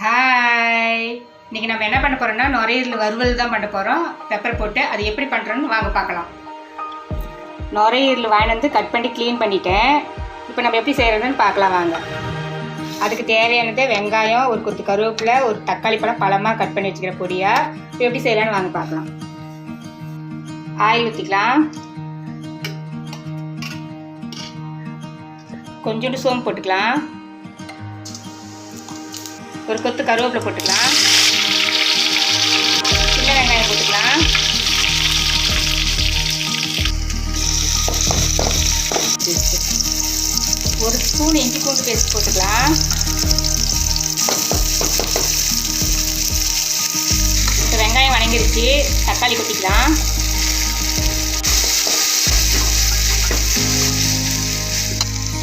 Hi, இன்றைக்கி நம்ம என்ன பண்ண போகிறோம்னா நுரையீரல் வறுவல் தான் பண்ண போகிறோம். பெப்பர் போட்டு அது எப்படி பண்ணுறோன்னு வாங்க பார்க்கலாம். நுரையீரல் வாங்கிட்டு வந்து கட் பண்ணி க்ளீன் பண்ணிட்டேன். இப்போ நம்ம எப்படி செய்கிறதுன்னு பார்க்கலாம் வாங்க. அதுக்கு தேவையானது வெங்காயம், ஒரு கொத்து கருவேப்பிலை, ஒரு தக்காளி பழம் பழமாக கட் பண்ணி வச்சுக்கிற பொடியாக. இப்போ எப்படி செய்யலான்னு வாங்க பார்க்கலாம். ஆயில் ஊற்றிக்கலாம். கொஞ்சோண்டு சோம்பு போட்டுக்கலாம். ஒரு கொத்து கருவேப்பிலை போட்டுக்கலாம். சின்ன வெங்காயம் போட்டுக்கலாம். ஒரு ஸ்பூன் இஞ்சி பூண்டு பேஸ்ட் போட்டுக்கலாம். இப்போ வெங்காயம் வணங்கிருச்சு, தக்காளி கொட்டிக்கலாம்.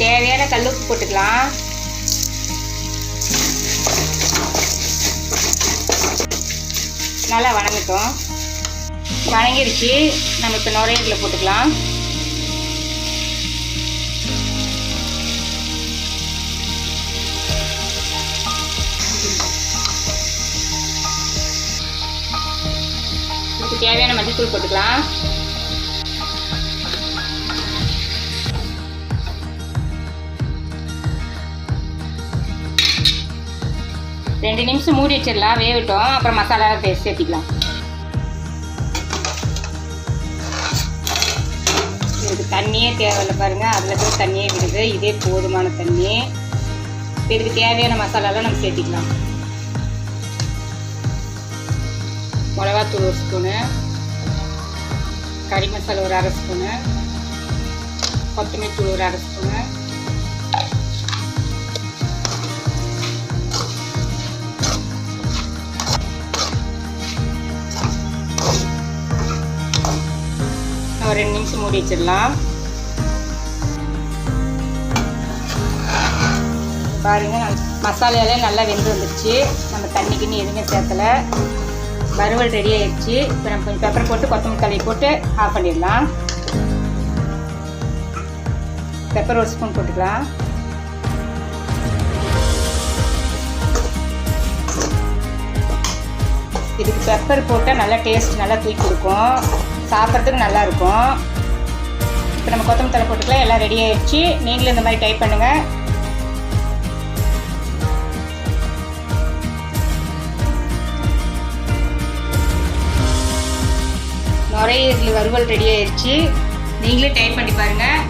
தேவையான கல்லுப்பு போட்டுக்கலாம். நல்லா வணங்கட்டும். வணங்கிருச்சு, நம்ம இப்போ நுரையீரலை போட்டுக்கலாம். இதுக்கு தேவையான மஞ்சள்தூள் போட்டுக்கலாம். ரெண்டு நிமிஷம் மூடி வச்சிடலாம், வேகட்டும். அப்புறம் மசாலா சேர்த்திக்கலாம். இதுக்கு தண்ணியே தேவையில்லை பாருங்கள், அதில் கூட தண்ணியே விடுது. இதே போதுமான தண்ணி. இப்போ இதுக்கு தேவையான மசாலாலாம் நம்ம சேர்த்திக்கலாம். மிளகாத்தூள் ஒரு ஸ்பூனு, கறி மசாலா ஒரு அரை ஸ்பூனு, கொத்தமல்லி தூள் ஒரு அரை ஸ்பூனு, ஒரு 2 நிமிஷம் மூடி வச்சிடலாம். பாருங்க, மசாலாலாம் நல்லா வெந்து வந்துடுச்சு. நம்ம தண்ணிக்குன்னு எதுவுமே சேர்த்தலை. வறுவல் ரெடி ஆயிடுச்சு. இப்போ நம்ம கொஞ்சம் பெப்பர் போட்டு கொத்தமல்லி தழை போட்டு ஆஃப் பண்ணிடலாம். பெப்பர் ஒரு ஸ்பூன் போட்டுக்கலாம். இதுக்கு பெப்பர் போட்டால் நல்லா டேஸ்ட் நல்லா தூக்கி கொடுக்கும், சாப்பிட்றதுக்கு நல்லாயிருக்கும். இப்போ நம்ம கொத்தமல்லி தழை போட்டுக்கலாம். எல்லாம் ரெடி ஆகிடுச்சு. நீங்களும் இந்த மாதிரி ட்ரை பண்ணுங்கள். நுரையீரல் வறுவல் ரெடி ஆகிடுச்சு. நீங்களே ட்ரை பண்ணி பாருங்கள்.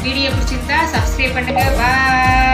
வீடியோ பிடிச்சிருந்தா சப்ஸ்கிரைப் பண்ணுங்கள். பாய்.